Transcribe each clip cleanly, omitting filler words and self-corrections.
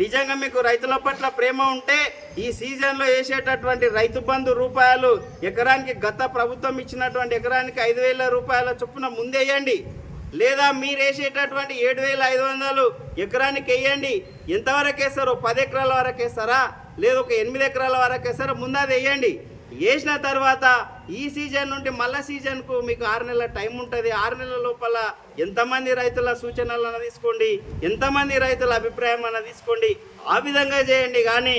నిజంగా మీకు రైతుల పట్ల ప్రేమ ఉంటే ఈ సీజన్లో వేసేటటువంటి రైతు బంధు రూపాయలు ఎకరానికి గత ప్రభుత్వం ఇచ్చినటువంటి ఎకరానికి 5,000 రూపాయల చొప్పున ముందేయండి. లేదా మీరు వేసేటటువంటి 7,500 ఎకరానికి వేయండి. ఎంతవరకు వేస్తారో 10 ఎకరాల వరకు వేస్తారా, లేదా ఒక 8 ఎకరాల వరకు వేస్తారా, ముందు అది వేయండి. వేసిన తర్వాత ఈ సీజన్ నుండి మళ్ళీ సీజన్కు మీకు 6 నెలల టైం ఉంటుంది. 6 నెలల లోపల ఎంతమంది రైతుల సూచనలను తీసుకోండి, ఎంతమంది రైతుల అభిప్రాయం అన్న తీసుకోండి. ఆ విధంగా చేయండి. కానీ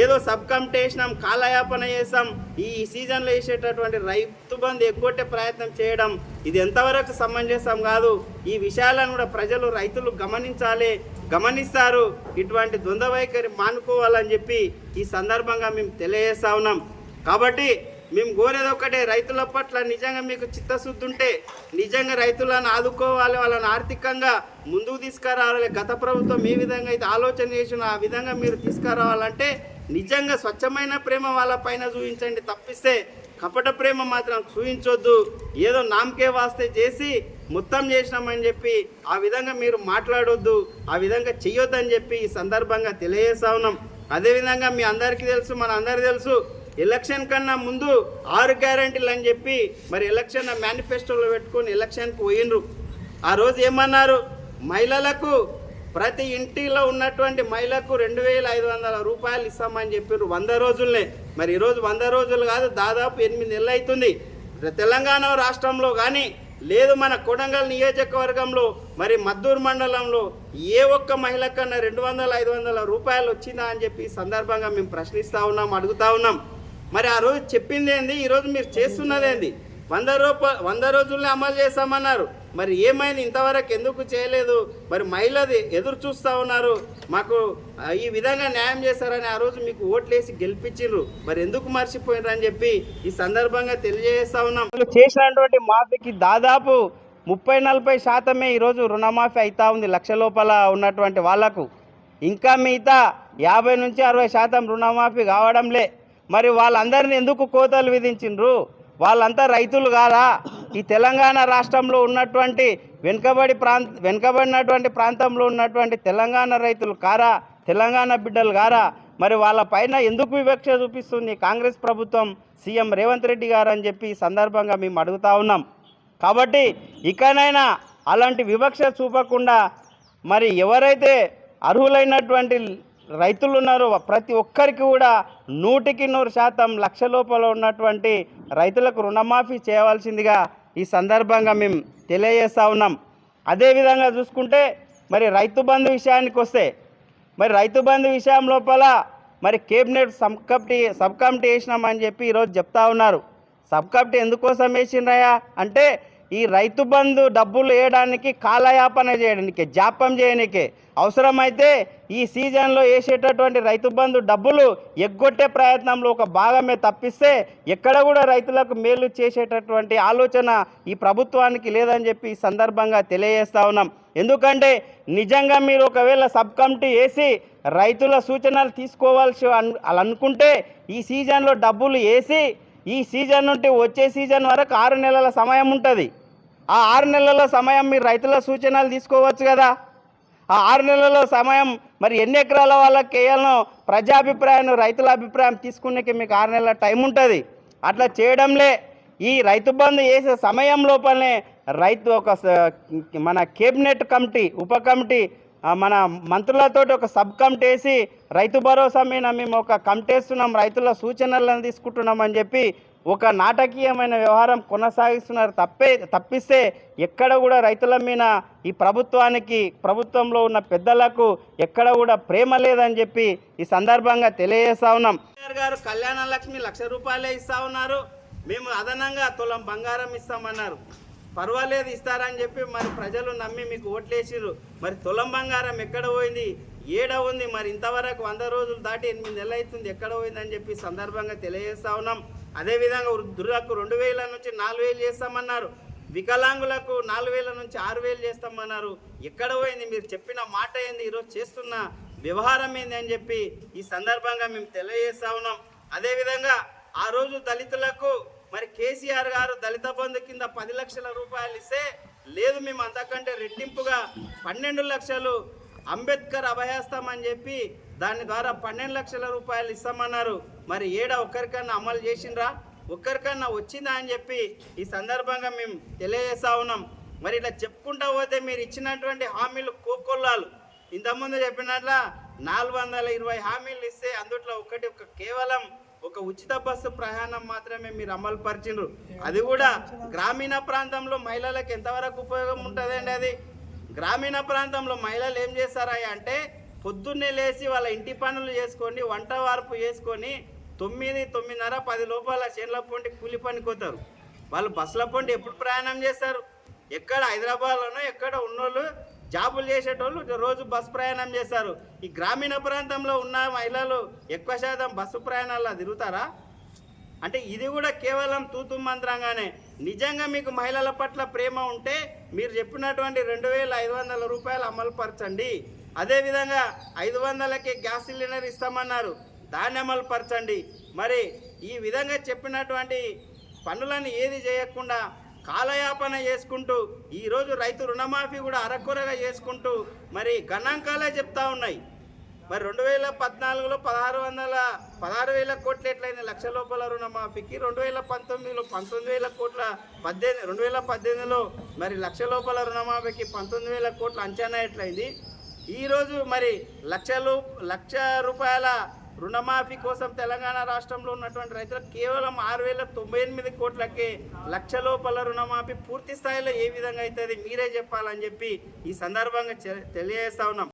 ఏదో సబ్ కమిటీ వేసినాం, కాలయాపన చేసాం, ఈ సీజన్లో వేసేటటువంటి రైతు బంధు ఎగ్గొట్టే ప్రయత్నం చేయడం ఇది ఎంతవరకు సమంజసం కాదు. ఈ విషయాలను కూడా ప్రజలు రైతులు గమనిస్తారు. ఇటువంటి ద్వంద్వ వైఖరి మానుకోవాలని చెప్పి ఈ సందర్భంగా మేము తెలియజేస్తా ఉన్నాం. కాబట్టి మేము కోరేది ఒకటే, రైతుల పట్ల నిజంగా మీకు చిత్తశుద్ధి ఉంటే నిజంగా రైతులను ఆదుకోవాలి, వాళ్ళని ఆర్థికంగా ముందుకు తీసుకురావాలి. గత ప్రభుత్వం ఏ విధంగా అయితే ఆలోచన చేసిన ఆ విధంగా మీరు తీసుకురావాలంటే నిజంగా స్వచ్ఛమైన ప్రేమ వాళ్ళ పైన చూపించండి. తప్పిస్తే కపట ప్రేమ మాత్రం చూపించొద్దు. ఏదో నామకే వాస్తే చేసి మొత్తం చేసినామని చెప్పి ఆ విధంగా మీరు మాట్లాడొద్దు, ఆ విధంగా చెయ్యొద్దని చెప్పి ఈ సందర్భంగా తెలియజేస్తా ఉన్నాం. అదేవిధంగా మీ అందరికీ తెలుసు, మన అందరికీ తెలుసు, ఎలక్షన్ కన్నా ముందు 6 గ్యారంటీలు అని చెప్పి మరి ఎలక్షన్ మేనిఫెస్టోలో పెట్టుకొని ఎలక్షన్కి పోయినరు. ఆ రోజు ఏమన్నారు, మహిళలకు ప్రతి ఇంటిలో ఉన్నటువంటి మహిళకు 2,500 రూపాయలు ఇస్తామని చెప్పారు 100 రోజులనే. మరి ఈరోజు 100 రోజులు కాదు, దాదాపు 8 నెలలు అవుతుంది. తెలంగాణ రాష్ట్రంలో కానీ లేదు మన కొడంగల్ నియోజకవర్గంలో మరి మద్దూరు మండలంలో ఏ ఒక్క మహిళ కన్నా 200-500 రూపాయలు వచ్చిందా అని చెప్పి సందర్భంగా మేము ప్రశ్నిస్తూ ఉన్నాం, అడుగుతూ ఉన్నాం. మరి ఆ రోజు చెప్పింది ఏంది, ఈరోజు మీరు చేస్తున్నదేంది? 100 రోజుల్ని అమలు చేస్తామన్నారు. మరి ఏమైంది, ఇంతవరకు ఎందుకు చేయలేదు? మరి మహిళది ఎదురు చూస్తూ ఉన్నారు, మాకు ఈ విధంగా న్యాయం చేస్తారని ఆ రోజు మీకు ఓట్లేసి గెలిపించిండ్రు. మరి ఎందుకు మర్చిపోయినారు అని చెప్పి ఈ సందర్భంగా తెలియజేస్తా ఉన్నాం. చేసినటువంటి మాఫీకి దాదాపు 30-40% ఈరోజు రుణమాఫీ అవుతా ఉంది లక్ష లోపల ఉన్నటువంటి వాళ్లకు. ఇంకా మిగతా 50-60% రుణమాఫీ కావడంలే. మరి వాళ్ళందరినీ ఎందుకు కోతలు విధించిండ్రు? వాళ్ళంతా రైతులు కాదా? ఈ తెలంగాణ రాష్ట్రంలో ఉన్నటువంటి వెనుకబడినటువంటి ప్రాంతంలో ఉన్నటువంటి తెలంగాణ రైతులు కారా? తెలంగాణ బిడ్డలు కారా? మరి వాళ్ళ పైన ఎందుకు వివక్ష చూపిస్తుంది కాంగ్రెస్ ప్రభుత్వం, సీఎం రేవంత్ రెడ్డి గారు అని చెప్పి ఈ సందర్భంగా మేము అడుగుతా ఉన్నాం. కాబట్టి ఇకనైనా అలాంటి వివక్ష చూపకుండా మరి ఎవరైతే అర్హులైనటువంటి రైతులు ఉన్నారో ప్రతి ఒక్కరికి కూడా 100% లక్ష లోపల ఉన్నటువంటి రైతులకు రుణమాఫీ చేయవలసిందిగా ఈ సందర్భంగా మేము తెలియజేస్తూ ఉన్నాం. అదేవిధంగా చూసుకుంటే మరి రైతు బంధు విషయానికి వస్తే, మరి రైతు బంధు విషయం లోపల మరి కేబినెట్ సబ్ కమిటీ వేసినామని చెప్పి ఈరోజు చెప్తా ఉన్నారు. సబ్ కమిటీ ఎందుకోసం వేసిండ్రయా అంటే ఈ రైతు బంధు డబ్బులు వేయడానికి కాలయాపన చేయడానికి, జాప్యం చేయడానికే. అవసరమైతే ఈ సీజన్లో వేసేటటువంటి రైతు బంధు డబ్బులు ఎగ్గొట్టే ప్రయత్నంలో ఒక భాగమే తప్పిస్తే ఎక్కడ కూడా రైతులకు మేలు చేసేటటువంటి ఆలోచన ఈ ప్రభుత్వానికి లేదని చెప్పి ఈ సందర్భంగా తెలియజేస్తా ఉన్నాం. ఎందుకంటే నిజంగా మీరు ఒకవేళ సబ్ కమిటీ వేసి రైతుల సూచనలు తీసుకోవాల్సి అనుకుంటే ఈ సీజన్లో డబ్బులు వేసి ఈ సీజన్ నుండి వచ్చే సీజన్ వరకు 6 నెలల సమయం ఉంటుంది. ఆ 6 నెలల సమయం మీరు రైతుల సూచనలు తీసుకోవచ్చు కదా. ఆ 6 నెలల సమయం మరి ఎన్ని ఎకరాల వాళ్ళకి వేయాలనో ప్రజాభిప్రాయం, రైతుల అభిప్రాయం తీసుకునేకి మీకు 6 నెలల టైం ఉంటుంది. అట్లా చేయడంలే. ఈ రైతు బంధు వేసే సమయం లోపలనే మన కేబినెట్ కమిటీ, ఉప కమిటీ, మన మంత్రులతో ఒక సబ్ కమిటీ వేసి రైతు భరోసా మీద మేము ఒక కమిటీ వేస్తున్నాం, రైతుల సూచనలను తీసుకుంటున్నాం అని చెప్పి ఒక నాటకీయమైన వ్యవహారం కొనసాగిస్తున్నారు. తప్పిస్తే ఎక్కడ కూడా రైతుల మీద ఈ ప్రభుత్వంలో ఉన్న పెద్దలకు ఎక్కడ కూడా ప్రేమ లేదని చెప్పి ఈ సందర్భంగా తెలియజేస్తా ఉన్నాం. గారు కళ్యాణ లక్ష్మి 1,00,000 రూపాయలే ఇస్తా ఉన్నారు, మేము అదనంగా తులం బంగారం ఇస్తామన్నారు. పర్వాలేదు ఇస్తారని చెప్పి మరి ప్రజలు నమ్మి మీకు ఓట్లేసిర్రు. మరి తులం బంగారం ఎక్కడ పోయింది, ఏడ ఉంది? మరి ఇంతవరకు 100 రోజులు దాటి 8 నెలలు అవుతుంది, ఎక్కడ పోయిందని చెప్పి సందర్భంగా తెలియజేస్తా ఉన్నాం. అదేవిధంగా వృద్ధులకు 2,000 నుంచి 4,000 చేస్తామన్నారు, వికలాంగులకు 4,000 నుంచి 6,000 చేస్తామన్నారు. ఎక్కడ పోయింది? మీరు చెప్పిన మాట ఏంది, ఈరోజు చేస్తున్న వ్యవహారం ఏంది అని చెప్పి ఈ సందర్భంగా మేము తెలియజేస్తా ఉన్నాం. అదేవిధంగా ఆ రోజు దళితులకు మరి కేసీఆర్ గారు దళిత బంధు కింద 10 లక్షల రూపాయలు ఇస్తే లేదు, మేము అంతకంటే రెట్టింపుగా 12 లక్షలు అంబేద్కర్ అభయాస్తం అని చెప్పి దాని ద్వారా 12 లక్షల రూపాయలు ఇస్తామన్నారు. మరి ఒక్కరికన్నా అమలు చేసిండ్రా? ఒక్కరికన్నా వచ్చిందా అని చెప్పి ఈ సందర్భంగా మేము తెలియజేస్తా ఉన్నాం. మరి ఇట్లా చెప్పుకుంటా పోతే మీరు ఇచ్చినటువంటి హామీలు కోకొల్లాలు. ఇంతకుముందు చెప్పినట్ల 420 హామీలు ఇస్తే అందుట్లో కేవలం ఒక ఉచిత బస్సు ప్రయాణం మాత్రమే మీరు అమలు పరిచిండ్రు. అది కూడా గ్రామీణ ప్రాంతంలో మహిళలకు ఎంతవరకు ఉపయోగం ఉంటుందండి? అది గ్రామీణ ప్రాంతంలో మహిళలు ఏం చేస్తారా అంటే పొద్దున్నే లేచి వాళ్ళ ఇంటి పనులు చేసుకొని వంట వార్పు చేసుకొని 9, 9:30, 10 లోపల చేనుల పొంటి కూలి పనికి పోతారు. వాళ్ళు బస్సుల పొంటి ఎప్పుడు ప్రయాణం చేస్తారు? ఎక్కడ హైదరాబాద్లోనో ఎక్కడ ఉన్నోళ్ళు జాబులు చేసేటోళ్ళు రోజు బస్సు ప్రయాణం చేస్తారు. ఈ గ్రామీణ ప్రాంతంలో ఉన్న మహిళలు ఎక్కువ శాతం బస్సు ప్రయాణాల్లో తిరుగుతారా? అంటే ఇది కూడా కేవలం తూతు మంత్రంగానే. నిజంగా మీకు మహిళల పట్ల ప్రేమ ఉంటే మీరు చెప్పినటువంటి 2,500 రూపాయలు అమలు పరచండి. అదేవిధంగా 500కే గ్యాస్ సిలిండర్ ఇస్తామన్నారు, దాన్ని అమలు పరచండి. మరి ఈ విధంగా చెప్పినటువంటి పనులను ఏది చేయకుండా కాలయాపన చేసుకుంటూ ఈరోజు రైతు రుణమాఫీ కూడా అరకొరగా చేసుకుంటూ మరి గణాంకాలే చెప్తా ఉన్నాయి. మరి 2014లో 16,000 కోట్లు ఎట్లయింది లక్ష లోపల రుణమాఫీకి? 2019లో 19,000 కోట్ల 2018లో మరి లక్ష లోపల రుణమాఫీకి 19,000 కోట్ల అంచనా ఎట్లయింది? ఈరోజు మరి లక్ష రూపాయల రుణమాఫీ కోసం తెలంగాణ రాష్ట్రంలో ఉన్నటువంటి రైతులకు కేవలం 6,098 కోట్లకే లక్ష లోపల రుణమాఫీ పూర్తి స్థాయిలో ఏ విధంగా అవుతుంది మీరే చెప్పాలని చెప్పి ఈ సందర్భంగా తెలియజేస్తా ఉన్నాం.